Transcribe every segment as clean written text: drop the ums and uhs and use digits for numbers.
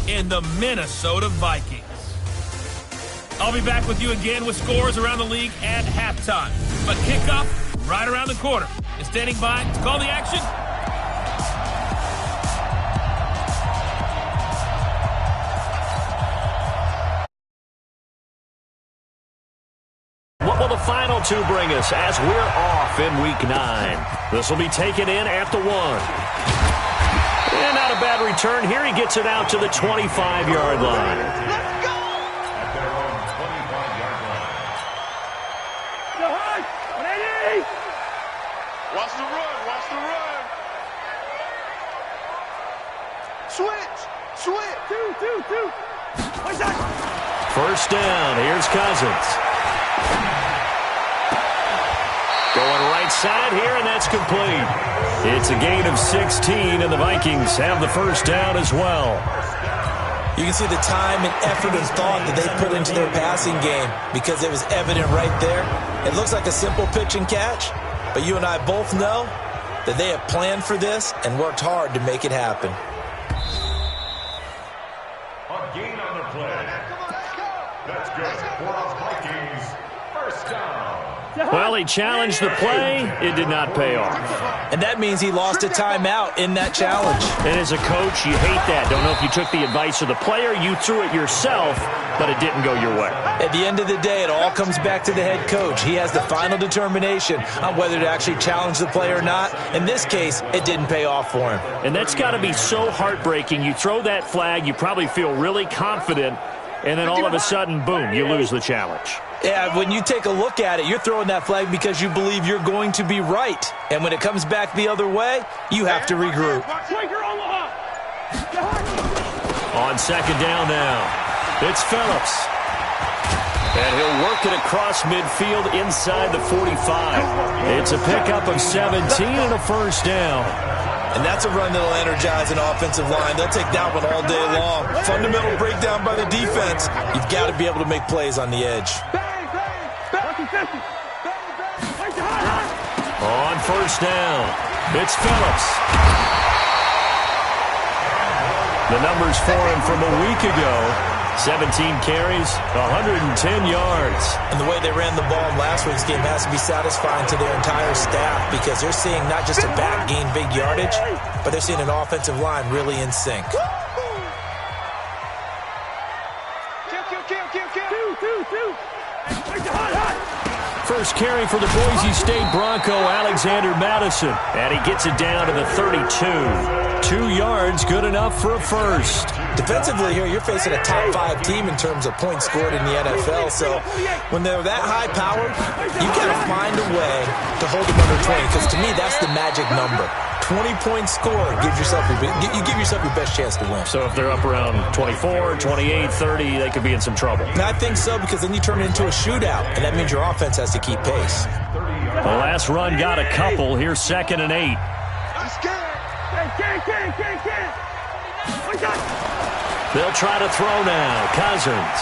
in the Minnesota Vikings. I'll be back with you again with scores around the league at halftime. But kickoff right around the corner. And standing by to call the action, what will the final two bring us as we're off in Week 9? This will be taken in at the 1. And not a bad return here. He gets it out to the 25-yard line. Let's go! At their own 25-yard line. Watch the run. Watch the run. Switch. Switch. Two. First down. Here's Cousins. Going right side here, and that's complete. It's a gain of 16, and the Vikings have the first down as well. You can see the time and effort and thought that they put into their passing game because it was evident right there. It looks like a simple pitch and catch, but you and I both know that they have planned for this and worked hard to make it happen. A gain on the play. That's good for the Vikings. First down. Well, he challenged the play. It did not pay off. And that means he lost a timeout in that challenge. And as a coach, you hate that. Don't know if you took the advice of the player, you threw it yourself, but it didn't go your way. At the end of the day, it all comes back to the head coach. He has the final determination on whether to actually challenge the play or not. In this case, it didn't pay off for him. And that's got to be so heartbreaking. You throw that flag, you probably feel really confident, and then all of a sudden, boom, you lose the challenge. Yeah, when you take a look at it, you're throwing that flag because you believe you're going to be right. And when it comes back the other way, you have to regroup. On second down now, it's Phillips. And he'll work it across midfield inside the 45. It's a pickup of 17 and a first down. And that's a run that'll energize an offensive line. They'll take that one all day long. Fundamental breakdown by the defense. You've got to be able to make plays on the edge. On first down, it's Phillips. The numbers for him from a week ago. 17 carries, 110 yards. And the way they ran the ball in last week's game has to be satisfying to their entire staff because they're seeing not just a back gain big yardage, but they're seeing an offensive line really in sync. First carry for the Boise State Bronco, Alexander Madison. And he gets it down to the 32. 2 yards, good enough for a first. Defensively here, you're facing a top 5 team in terms of points scored in the NFL. So when they're that high powered, you got to find a way to hold them under 20. Because to me, that's the magic number. 20-point score gives yourself you give yourself your best chance to win. So if they're up around 24, 28, 30, they could be in some trouble. And I think so because then you turn it into a shootout, and that means your offense has to keep pace. The last run got a couple. Here's 2nd and 8. They'll try to throw now. Cousins.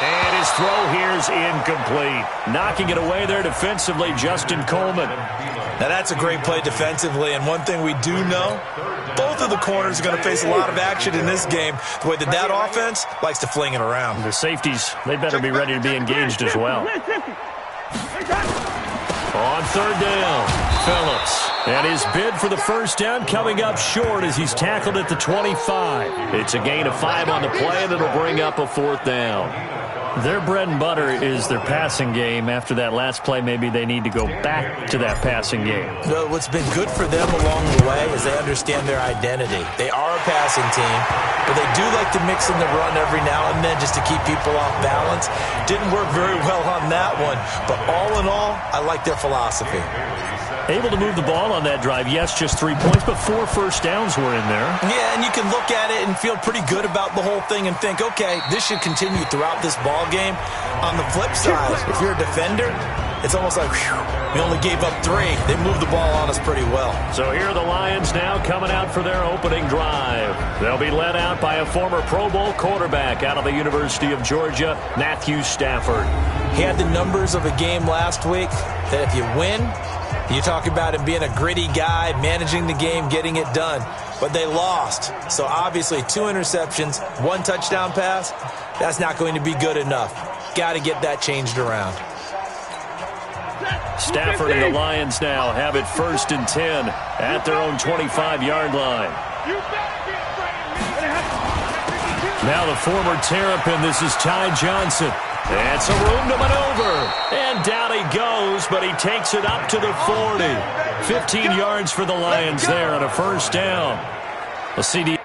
And his throw here's incomplete. Knocking it away there defensively, Justin Coleman. Now that's a great play defensively, and one thing we do know, both of the corners are going to face a lot of action in this game. The way that offense likes to fling it around. The safeties, they better be ready to be engaged as well. On third down, Phillips. And his bid for the first down coming up short as he's tackled at the 25. It's a gain of 5 on the play, and it'll bring up a 4th down. Their bread and butter is their passing game. After that last play, maybe they need to go back to that passing game. No, what's been good for them along the way is they understand their identity. They are a passing team, but they do like to mix in the run every now and then just to keep people off balance. Didn't work very well on that one, but all in all, I like their philosophy. Able to move the ball on that drive. Yes, just 3 points, but 4 first downs were in there. Yeah, and you can look at it and feel pretty good about the whole thing and think, okay, this should continue throughout this ball game. On the flip side, if you're a defender, it's almost like, whew, we only gave up 3. They moved the ball on us pretty well. So here are the Lions now coming out for their opening drive. They'll be led out by a former Pro Bowl quarterback out of the University of Georgia, Matthew Stafford. He had the numbers of a game last week that if you win, You talk about him being a gritty guy, managing the game, getting it done. But they lost. So obviously 2 interceptions, 1 touchdown pass, that's not going to be good enough. Got to get that changed around. Stafford and the Lions now have it 1st and 10 at their own 25-yard line. Now the former Terrapin, this is Ty Johnson. And some room to maneuver. And down he goes, but he takes it up to the 40. 15 yards for the Lions there on a 1st down. A CD.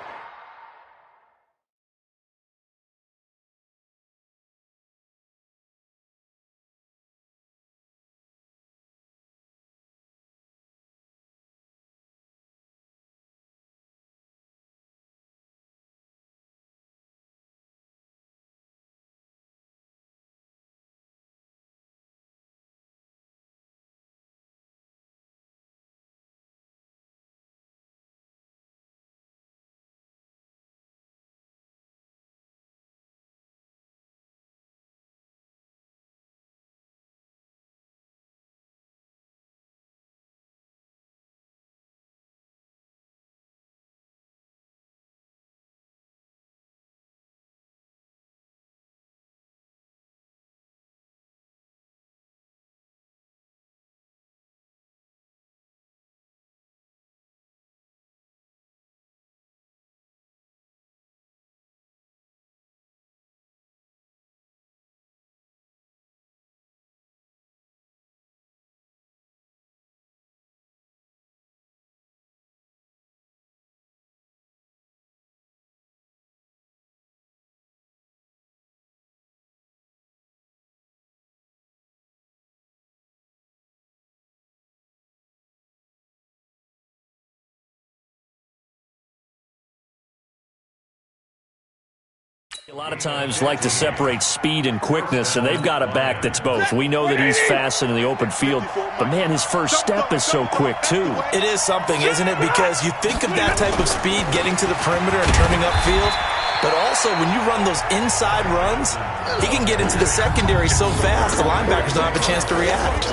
A lot of times like to separate speed and quickness, and they've got a back that's both. We know that he's fast in the open field, but, man, his first step is so quick, too. It is something, isn't it? Because you think of that type of speed getting to the perimeter and turning upfield, but also when you run those inside runs, he can get into the secondary so fast the linebackers don't have a chance to react.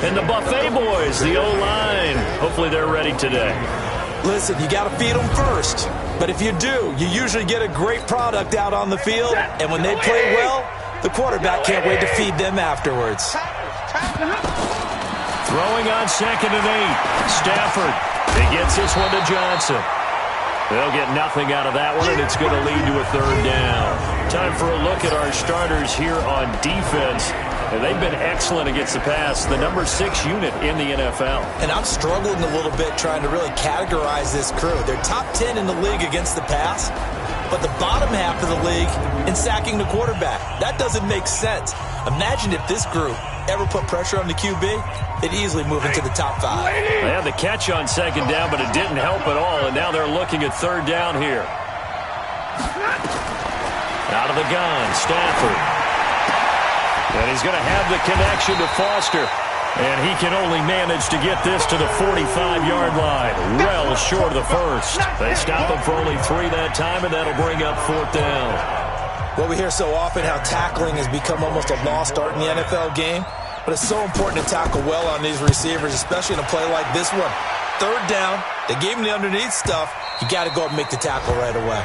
And the Buffet boys, the O-line, hopefully they're ready today. Listen, you got to feed them first. But if you do, you usually get a great product out on the field. And when they play well, the quarterback can't wait to feed them afterwards. Throwing on 2nd and 8. Stafford. He gets this one to Johnson. They'll get nothing out of that one, and it's going to lead to a 3rd down. Time for a look at our starters here on defense. And they've been excellent against the pass, the number 6 unit in the NFL. And I'm struggling a little bit trying to really categorize this crew. They're top 10 in the league against the pass, but the bottom half of the league in sacking the quarterback. That doesn't make sense. Imagine if this group ever put pressure on the QB, they'd easily move into the top 5. They had the catch on 2nd down, but it didn't help at all, and now they're looking at 3rd down here. Out of the gun, Stafford. And he's going to have the connection to Foster. And he can only manage to get this to the 45-yard line. Well short of the 1st. They stop him for only 3 that time, and that'll bring up 4th down. Well, we hear so often how tackling has become almost a lost art in the NFL game. But it's so important to tackle well on these receivers, especially in a play like this one. 3rd down, they gave him the underneath stuff. You got to go up and make the tackle right away.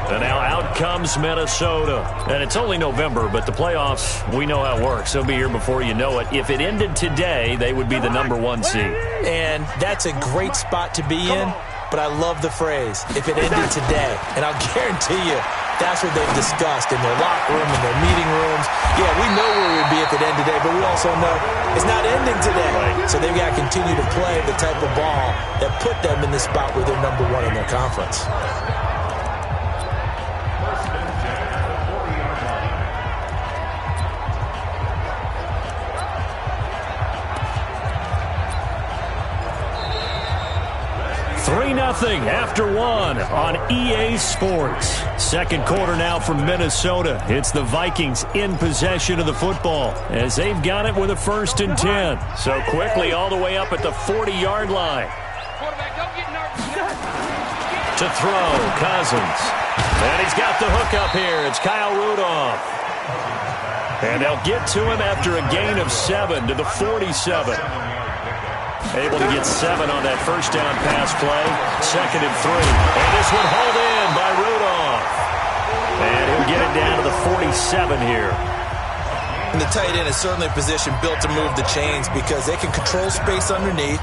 And now out comes Minnesota. And it's only November, but the playoffs, we know how it works. They'll be here before you know it. If it ended today, they would be the number 1 seed. And that's a great spot to be in, but I love the phrase, if it ended today. And I'll guarantee you, that's what they've discussed in their locker room, in their meeting rooms. Yeah, we know where we'd be if it ended today, but we also know it's not ending today. So they've got to continue to play the type of ball that put them in the spot where they're number 1 in their conference. Nothing after 1 on EA Sports. 2nd quarter now from Minnesota. It's the Vikings in possession of the football as they've got it with a 1st and 10. So quickly all the way up at the 40-yard line. To throw, Cousins. And he's got the hook up here. It's Kyle Rudolph. And they'll get to him after a gain of 7 to the 47. Able to get 7 on that first down pass play. 2nd and 3. And this one hauled in by Rudolph. And he'll get it down to the 47 here. And the tight end is certainly a position built to move the chains because they can control space underneath.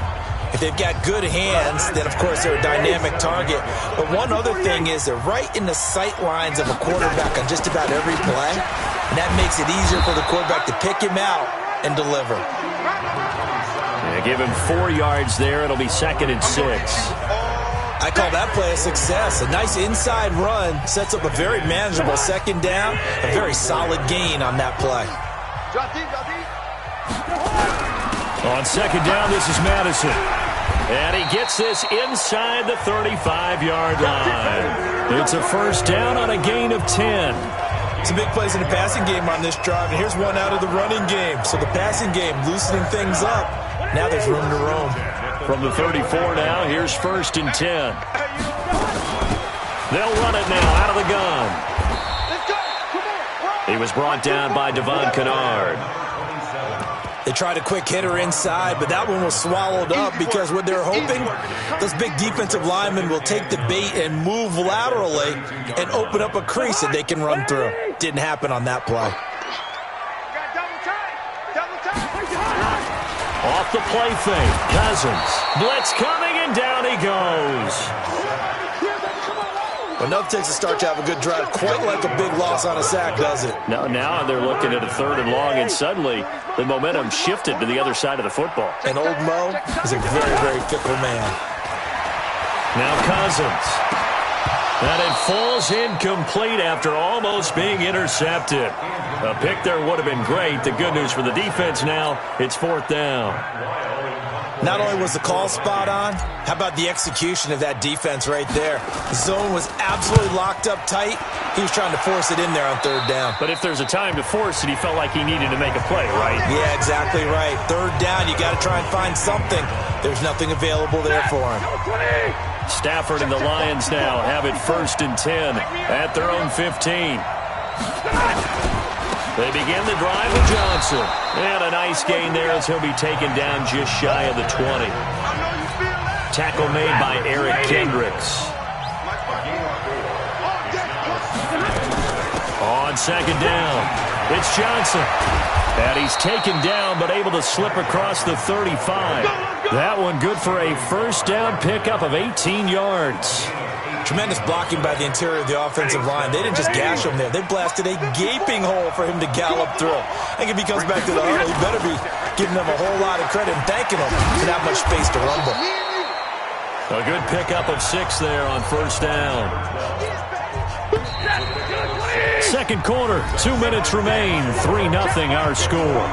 If they've got good hands, then, of course, they're a dynamic target. But one other thing is they're right in the sight lines of a quarterback on just about every play. And that makes it easier for the quarterback to pick him out and deliver. Yeah, give him 4 yards there. It'll be 2nd and 6. I call that play a success. A nice inside run sets up a very manageable 2nd down. A very solid gain on that play. On 2nd down, this is Madison. And he gets this inside the 35-yard line. It's a first down on a gain of 10. Some big plays in the passing game on this drive, and here's one out of the running game. So the passing game loosening things up. Now there's room to roam. From the 34 now, here's 1st and 10. They'll run it now out of the gun. He was brought down by Devon Kennard. They tried a quick hitter inside, but that one was swallowed up because what they're hoping, those big defensive linemen will take the bait and move laterally and open up a crease that they can run through. Didn't happen on that play. Off the play fake, Cousins. Blitz coming, and down he goes. Enough takes a start to have a good drive, quite like a big loss on a sack, does it? Now they're looking at a 3rd and long, and suddenly the momentum shifted to the other side of the football. And old Mo is a very, very fickle man. Now Cousins. And it falls incomplete after almost being intercepted. A pick there would have been great. The good news for the defense now, it's 4th down. Not only was the call spot on, how about the execution of that defense right there? The zone was absolutely locked up tight. He was trying to force it in there on 3rd down. But if there's a time to force it, he felt like he needed to make a play, right? Yeah, exactly right. 3rd down, you got to try and find something. There's nothing available there for him. Stafford and the Lions now have it 1st and 10 at their own 15. They begin the drive with Johnson. And a nice gain there as he'll be taken down just shy of the 20. Tackle made by Eric Kendricks. On 2nd down, it's Johnson. And he's taken down but able to slip across the 35. That one good for a first down pickup of 18 yards. Tremendous blocking by the interior of the offensive line. They didn't just gash him there. They blasted a gaping hole for him to gallop through. I think if he comes back to the huddle, he better be giving them a whole lot of credit and thanking them for that much space to rumble. A good pickup of 6 there on first down. 2nd quarter, 2 minutes remain. 3-0 our score.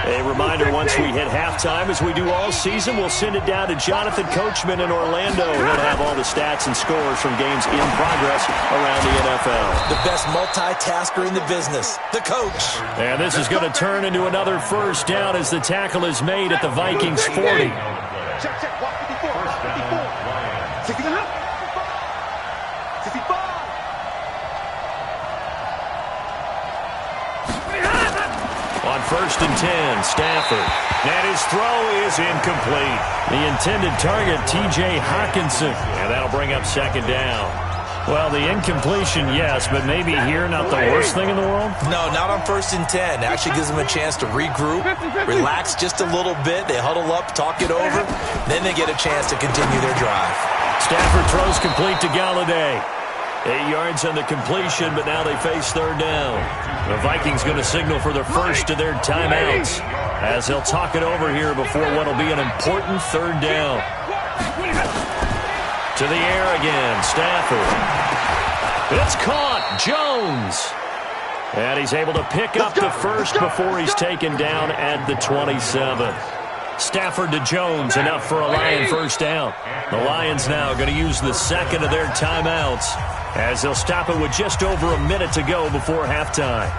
A reminder, once we hit halftime, as we do all season, we'll send it down to Jonathan Coachman in Orlando. He'll have all the stats and scores from games in progress around the NFL. The best multitasker in the business, the coach. And this is going to turn into another first down as the tackle is made at the Vikings 40. On 1st and 10, Stafford. And his throw is incomplete. The intended target, T.J. Hawkinson. And that'll bring up 2nd down. Well, the incompletion, yes, but maybe here not the worst thing in the world? No, not on 1st and 10. Actually gives them a chance to regroup, relax just a little bit. They huddle up, talk it over. Then they get a chance to continue their drive. Stafford throws complete to Galladay. 8 yards on the completion, but now they face 3rd down. The Vikings going to signal for the first of their timeouts as they'll talk it over here before what will be an important 3rd down. To the air again, Stafford. It's caught, Jones. And he's able to pick up the first before he's taken down at the 27. Stafford to Jones, enough for a Lion first down. The Lions now going to use the 2nd of their timeouts as they'll stop it with just over a minute to go before halftime.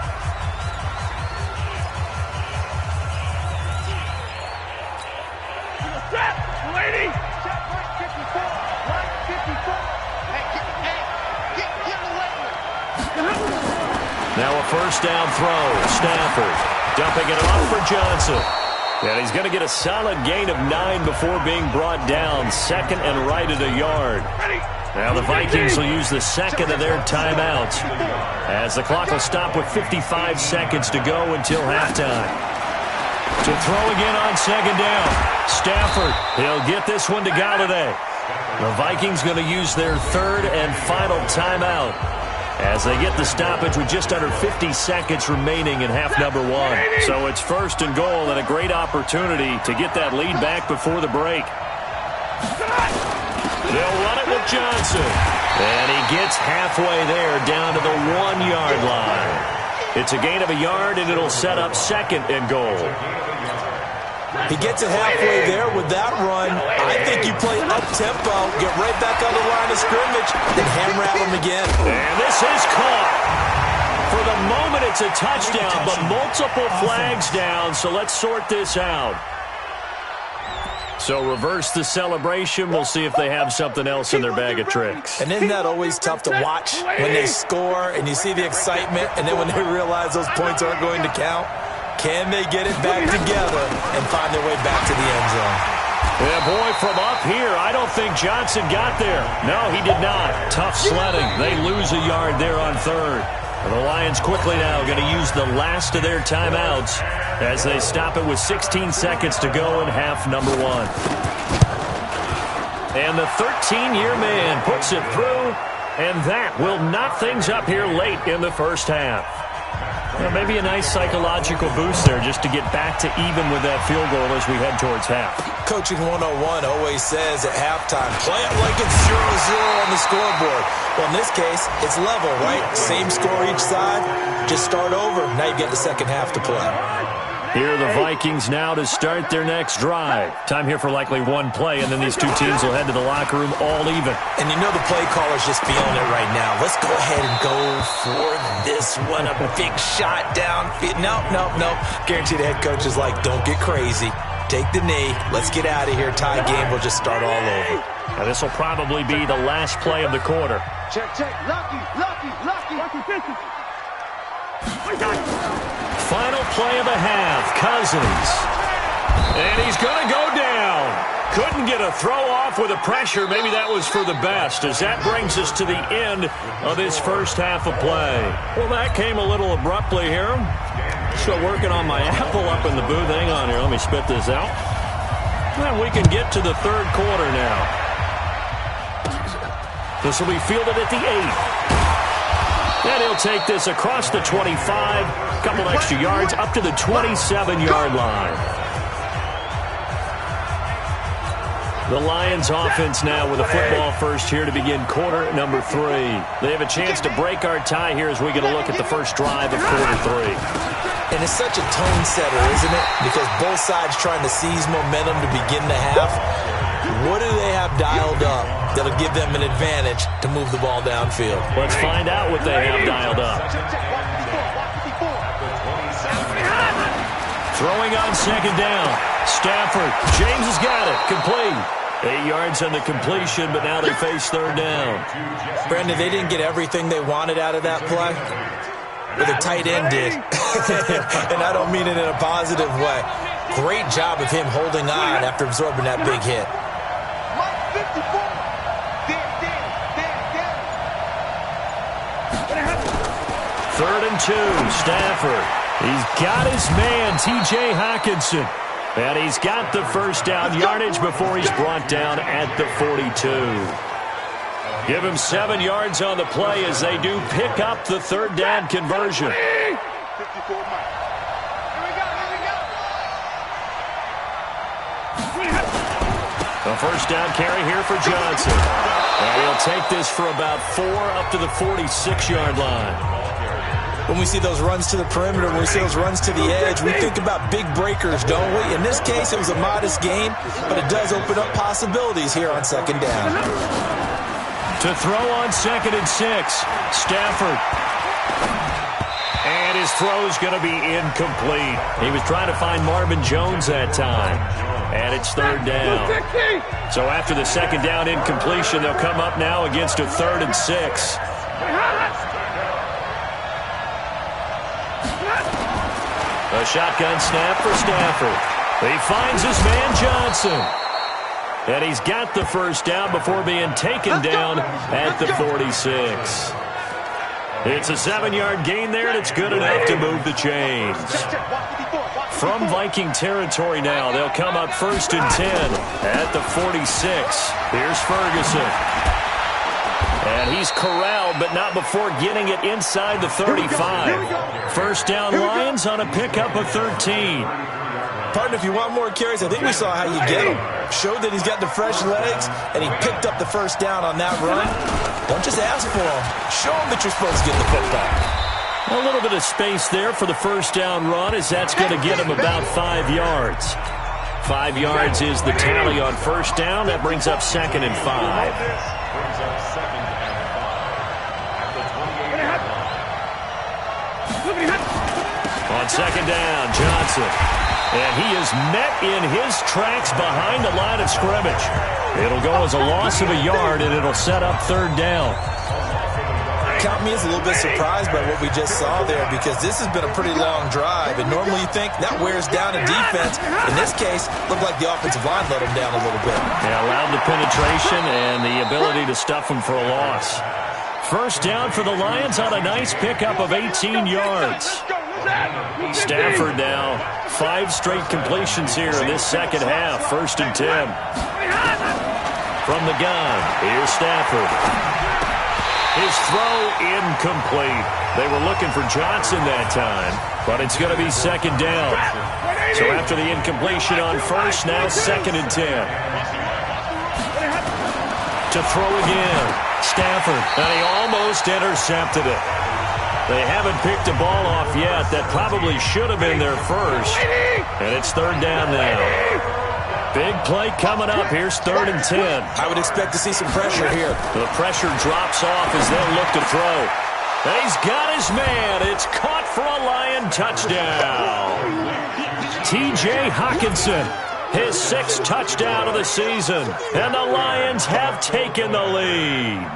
Now a first down throw. Stafford dumping it off for Johnson. And he's going to get a solid gain of 9 before being brought down. Second and right at a yard. Now the Vikings will use the second of their timeouts as the clock will stop with 55 seconds to go until halftime. To throw again on second down. Stafford, he'll get this one to Galladay. The Vikings going to use their third and final timeout as they get the stoppage with just under 50 seconds remaining in half number 1. So it's first and goal and a great opportunity to get that lead back before the break. They'll run it with Johnson. And he gets halfway there down to the 1-yard line. It's a gain of a yard, and it'll set up second and goal. He gets it halfway there with that run. I think you play up-tempo, get right back on the line of scrimmage, then hammer at him again. And this is caught. For the moment, it's a touchdown, but multiple flags down, so let's sort this out. So reverse the celebration. We'll see if they have something else in their bag of tricks. And isn't that always tough to watch when they score and you see the excitement, and then when they realize those points aren't going to count? Can they get it back together and find their way back to the end zone? Yeah, boy, from up here, I don't think Johnson got there. No, he did not. Tough sledding. They lose a yard there on third. And the Lions quickly now going to use the last of their timeouts as they stop it with 16 seconds to go in half number 1. And the 13-year man puts it through, and that will knock things up here late in the first half. Well, maybe a nice psychological boost there just to get back to even with that field goal as we head towards half. Coaching 101 always says at halftime, play it like it's 0-0 on the scoreboard. Well, in this case, it's level, right? Same score each side. Just start over. Now you get the second half to play. Here are the Vikings now to start their next drive. Time here for likely one play, and then these two teams will head to the locker room all even. And you know the play caller's just feeling it right now. Let's go ahead and go for this one. A big shot down. Nope. Guarantee the head coach is like, don't get crazy. Take the knee. Let's get out of here. Tie game. We'll just start all over. Now this will probably be the last play of the quarter. Check. Lucky. Final play of the half, Cousins. And he's going to go down. Couldn't get a throw off with the pressure. Maybe that was for the best, as that brings us to the end of this first half of play. Well, that came a little abruptly here. Still working on my apple up in the booth. Hang on here. Let me spit this out. And we can get to the third quarter now. This will be fielded at the 8. And he'll take this across the 25, a couple extra yards, up to the 27-yard line. The Lions offense now with a football first here to begin quarter number 3. They have a chance to break our tie here as we get a look at the first drive of quarter 3. And it's such a tone setter, isn't it? Because both sides trying to seize momentum to begin the half. What do they have dialed up that'll give them an advantage to move the ball downfield? Let's find out what they have dialed up. Throwing on second down. Stafford. James has got it. Complete. 8 yards on the completion, but now they face third down. Brandon, they didn't get everything they wanted out of that play. Well, the tight end did. And I don't mean it in a positive way. Great job of him holding on after absorbing that big hit. Third and 2, Stafford. He's got his man, T.J. Hockenson. And he's got the first down yardage before he's brought down at the 42. Give him 7 yards on the play as they do pick up the third down conversion. A first down carry here for Johnson. And he'll take this for about 4 up to the 46-yard line. When we see those runs to the perimeter, when we see those runs to the edge, we think about big breakers, don't we? In this case, it was a modest gain, but it does open up possibilities here on second down. To throw on second and 6, Stafford. And his throw's going to be incomplete. He was trying to find Marvin Jones that time. And it's third down. So after the second down incompletion, they'll come up now against a 3rd and 6. A shotgun snap for Stafford. He finds his man Johnson. And he's got the first down before being taken down at the 46. It's a 7-yard gain there, and it's good enough to move the chains. From Viking territory now, they'll come up 1st and 10 at the 46. Here's Ferguson. And he's corralled, but not before getting it inside the 35. First down Lions on a pickup of 13. Partner, if you want more carries, I think we saw how you get him. Showed that he's got the fresh legs, and he picked up the first down on that run. Don't just ask for him. Show him that you're supposed to get the football. A little bit of space there for the first down run, as that's going to get him about 5 yards. 5 yards is the tally on first down. That brings up 2nd and 5. On 2nd down, Johnson. And he is met in his tracks behind the line of scrimmage. It'll go as a loss of a yard, and it'll set up 3rd down. Count me as a little bit surprised by what we just saw there, because this has been a pretty long drive, and normally you think that wears down a defense. In this case, looked like the offensive line let him down a little bit. Yeah, allowed the penetration and the ability to stuff him for a loss. First down for the Lions on a nice pickup of 18 yards. Stafford now, 5 straight completions here in this second half. 1st and 10. From the gun, here's Stafford. His throw incomplete. They were looking for Johnson that time, but it's going to be 2nd down. So after the incompletion on first, now 2nd and 10. To throw again, Stafford, and he almost intercepted it. They haven't picked a ball off yet. That probably should have been their first. And it's 3rd down now. Big play coming up. Here's 3rd and 10. I would expect to see some pressure here. The pressure drops off as they'll look to throw. And he's got his man. It's caught for a Lion touchdown. T.J. Hockenson, his 6th touchdown of the season. And the Lions have taken the lead.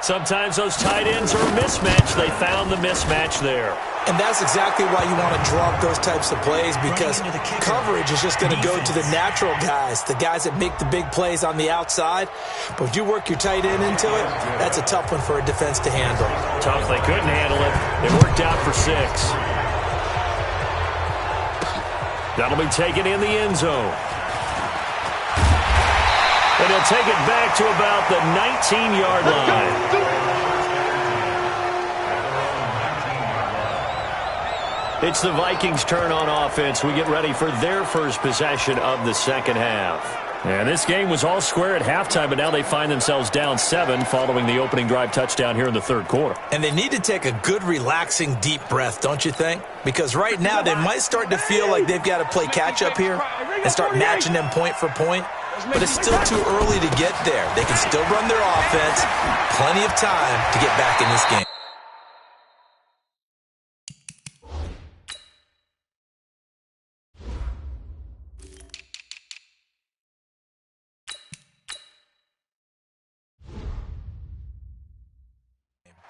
Sometimes those tight ends are a mismatch. They found the mismatch there. And that's exactly why you want to draw up those types of plays, because coverage is just going to go to the natural guys, the guys that make the big plays on the outside. But if you work your tight end into it, that's a tough one for a defense to handle. Tough. They couldn't handle it. It worked out for 6. That'll be taken in the end zone. And he'll take it back to about the 19-yard line. It's the Vikings' turn on offense. We get ready for their first possession of the second half. And this game was all square at halftime, but now they find themselves down 7 following the opening drive touchdown here in the 3rd quarter. And they need to take a good, relaxing, deep breath, don't you think? Because right now they might start to feel like they've got to play catch-up here and start matching them point for point. But it's still too early to get there. They can still run their offense. Plenty of time to get back in this game.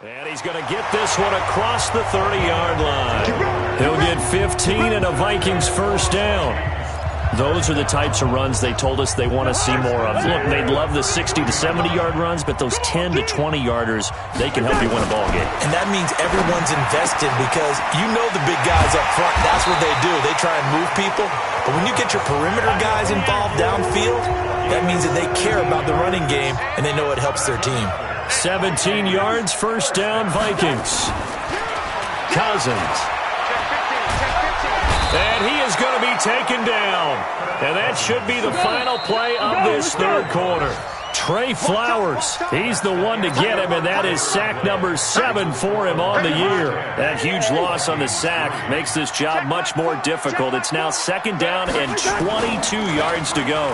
And he's going to get this one across the 30-yard line. He'll get 15 and a Vikings first down. Those are the types of runs they told us they want to see more of. Look, they'd love the 60 to 70-yard runs, but those 10 to 20-yarders, they can help you win a ball game. And that means everyone's invested, because you know the big guys up front, that's what they do. They try and move people. But when you get your perimeter guys involved downfield, that means that they care about the running game, and they know it helps their team. 17 yards, first down, Vikings. Cousins. And he is going to be taken down. And that should be the final play of this 3rd quarter. Trey Flowers, he's the one to get him, and that is sack number 7 for him on the year. That huge loss on the sack makes this job much more difficult. It's now 2nd down and 22 yards to go.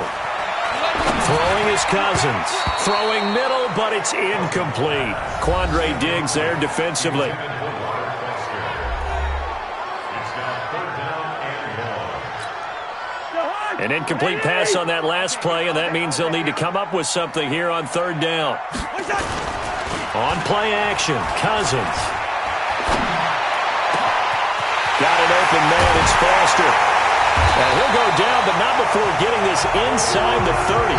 Throwing is Cousins. Throwing middle, but it's incomplete. Quandre Diggs there defensively. An incomplete pass on that last play, and that means they'll need to come up with something here on 3rd down. On play action, Cousins. Got an open man. It's Foster. And he'll go down, but not before getting this inside the 30.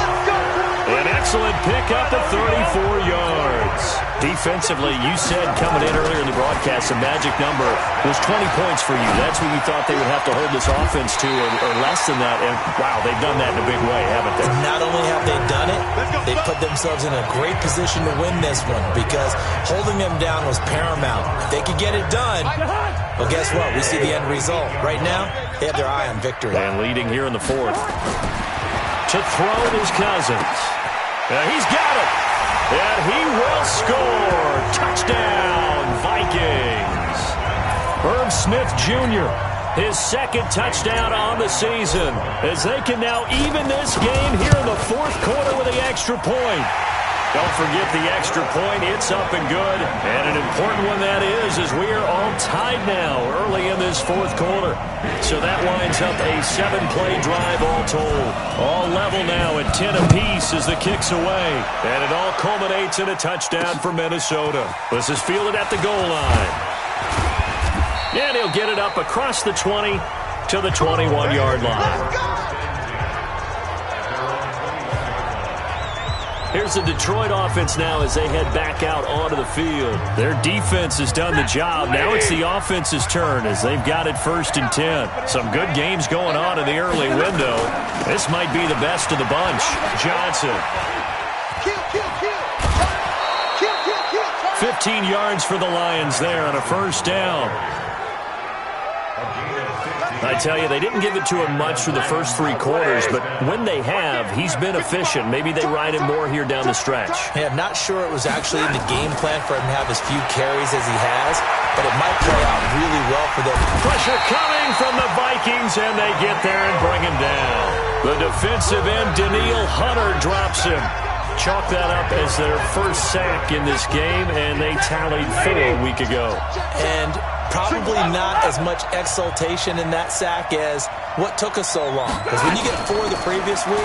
An excellent pickup of 34 yards. Defensively, you said coming in earlier in the broadcast, the magic number was 20 points for you. That's what you thought they would have to hold this offense to, or less than that. And, wow, they've done that in a big way, haven't they? Not only have they done it, they put themselves in a great position to win this one because holding them down was paramount. If they could get it done, well, guess what? We see the end result. Right now, they have their eye on victory. And leading here in the fourth. To throw his Cousins. He's got it. And he will score. Touchdown, Vikings. Herb Smith Jr., his second touchdown on the season, as they can now even this game here in the fourth quarter with the extra point. Don't forget the extra point. It's up and good. And an important one that is, as we are all tied now early in this fourth quarter. So that winds up a 7-play drive all told. All level now at 10 apiece as the kick's away. And it all culminates in a touchdown for Minnesota. This is fielded at the goal line. And he'll get it up across the 20 to the 21-yard line. Here's the Detroit offense now as they head back out onto the field. Their defense has done the job. Now it's the offense's turn as they've got it 1st and 10. Some good games going on in the early window. This might be the best of the bunch. Johnson. 15 yards for the Lions there on a 1st down. I tell you, they didn't give it to him much for the first 3 quarters, but when they have, he's been efficient. Maybe they ride him more here down the stretch. Yeah, I'm not sure it was actually in the game plan for him to have as few carries as he has, but it might play out really well for them. Pressure coming from the Vikings, and they get there and bring him down. The defensive end, Danielle Hunter, drops him. Chalk that up as their first sack in this game, and they tallied 4 a week ago. And probably not as much exultation in that sack as what took us so long. Because when you get 4 the previous week,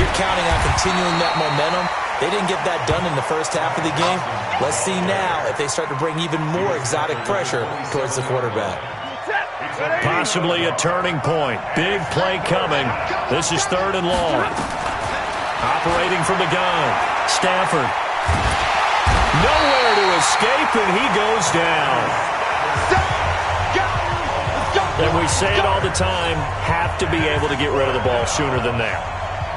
you're counting on continuing that momentum. They didn't get that done in the first half of the game. Let's see now if they start to bring even more exotic pressure towards the quarterback. Possibly a turning point. Big play coming. This is 3rd and long. Operating from the gun. Stafford. Nowhere to escape, and he goes down. And we say it all the time, have to be able to get rid of the ball sooner than that.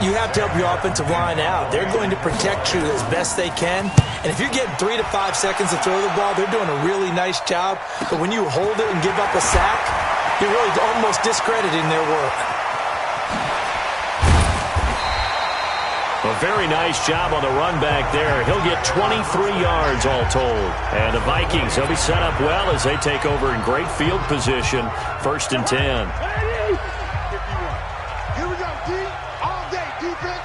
You have to help your offensive line out. They're going to protect you as best they can. And if you're getting 3 to 5 seconds to throw the ball, they're doing a really nice job. But when you hold it and give up a sack, you're really almost discrediting their work. A very nice job on the run back there. He'll get 23 yards all told. And the Vikings, they'll be set up well as they take over in great field position. 1st and 10. Here we go, D. All day, defense.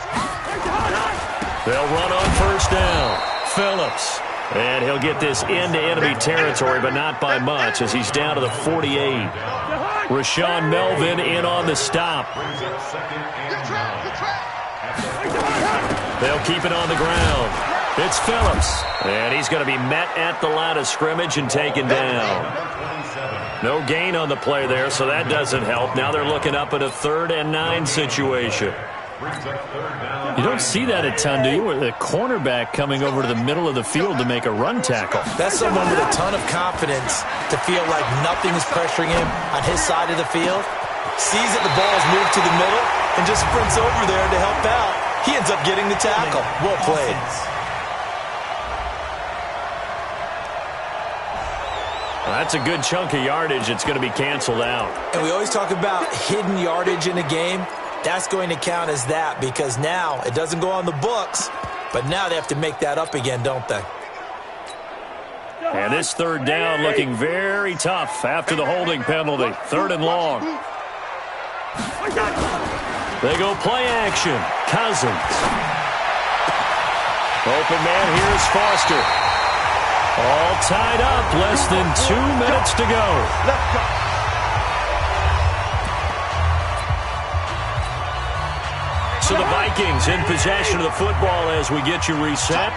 They'll run on 1st down. Phillips. And he'll get this into enemy territory, but not by much as he's down to the 48. Rashawn Melvin in on the stop. They'll keep it on the ground. It's Phillips. And he's going to be met at the line of scrimmage and taken down. No gain on the play there, so that doesn't help. Now they're looking up at a 3rd and 9 situation. You don't see that a ton, do you? With a cornerback coming over to the middle of the field to make a run tackle. That's someone with a ton of confidence to feel like nothing is pressuring him on his side of the field. Sees that the ball is moved to the middle and just sprints over there to help out. He ends up getting the tackle. Well played. Well, that's a good chunk of yardage. It's going to be canceled out. And we always talk about hidden yardage in a game. That's going to count as that because now it doesn't go on the books, but now they have to make that up again, don't they? And this 3rd down looking very tough after the holding penalty. 3rd and long. They go play action. Cousins. Open man, here's Foster. All tied up. Less than 2 minutes to go. Let's go. So the Vikings Vikings in possession of the football as we get you reset.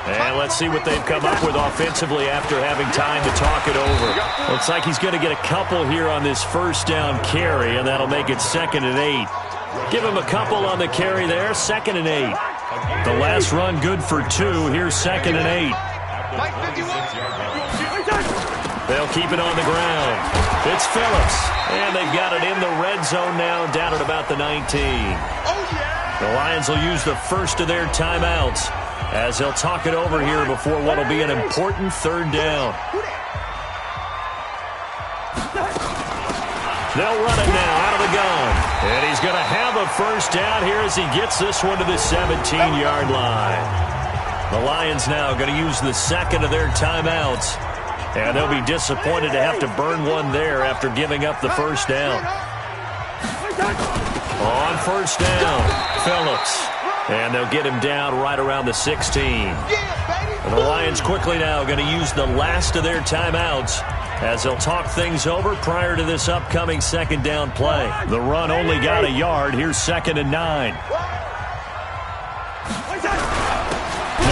And let's see what they've come up with offensively after having time to talk it over. Looks like he's going to get a couple here on this first down carry, and that'll make it 2nd and 8. Give him a couple on the carry there, 2nd and 8. The last run good for 2. Here's 2nd and 8. They'll keep it on the ground. It's Phillips, and they've got it in the red zone now, down at about the 19. The Lions will use the first of their timeouts as they'll talk it over here before what will be an important 3rd down. They'll run it now out of the gun. And he's going to have a first down here as he gets this one to the 17-yard line. The Lions now going to use the 2nd of their timeouts. And they'll be disappointed to have to burn one there after giving up the first down. On first down, Phillips. And they'll get him down right around the 16. And the Lions quickly now going to use the last of their timeouts as they'll talk things over prior to this upcoming 2nd down play. The run only got a yard. Here's 2nd and 9. Now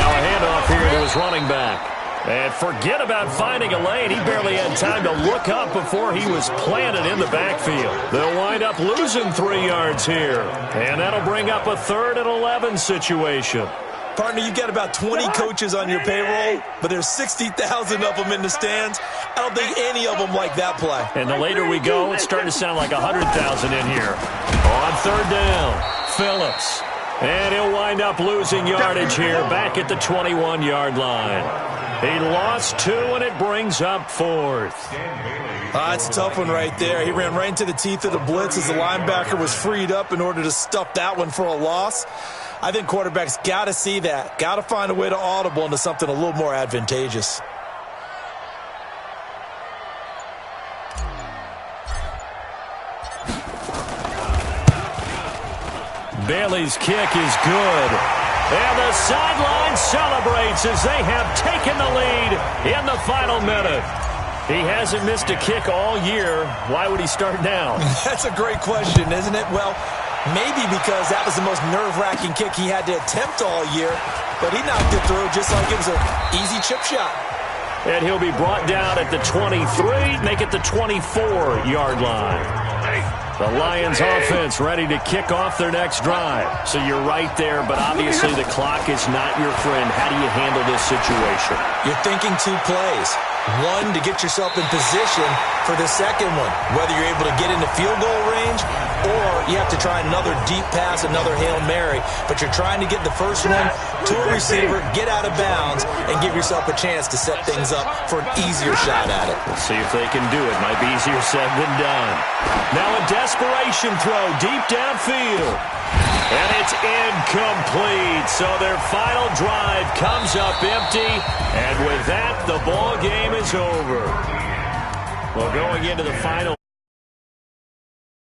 a handoff here to his running back. And forget about finding a lane. He barely had time to look up before he was planted in the backfield. They'll wind up losing 3 yards here. And that'll bring up a 3rd and 11 situation. Partner, you've got about 20 coaches on your payroll, but there's 60,000 of them in the stands. I don't think any of them like that play. And the later we go, it's starting to sound like 100,000 in here. On 3rd down, Phillips. And he'll wind up losing yardage here back at the 21-yard line. He lost 2, and it brings up 4th. It's a tough one right there. He ran right into the teeth of the blitz as the linebacker was freed up in order to stuff that one for a loss. I think quarterbacks got to see that. Got to find a way to audible into something a little more advantageous. Bailey's kick is good. And the sideline celebrates as they have taken the lead in the final minute. He hasn't missed a kick all year. Why would he start now? That's a great question, isn't it? Well, maybe because that was the most nerve-wracking kick he had to attempt all year, but he knocked it through just like it was an easy chip shot. And he'll be brought down at the 23, make it the 24-yard line. The Lions offense ready to kick off their next drive. So you're right there, but obviously the clock is not your friend. How do you handle this situation? You're thinking 2 plays. One, to get yourself in position for the second one, whether you're able to get into field goal range or you have to try another deep pass, another Hail Mary. But you're trying to get the first one to a receiver, get out of bounds, and give yourself a chance to set things up for an easier shot at it. Let's see if they can do it. Might be easier said than done. Now a desperation throw deep downfield. And it's incomplete. So their final drive comes up empty. And with that, the ball game is over. Well, going into the final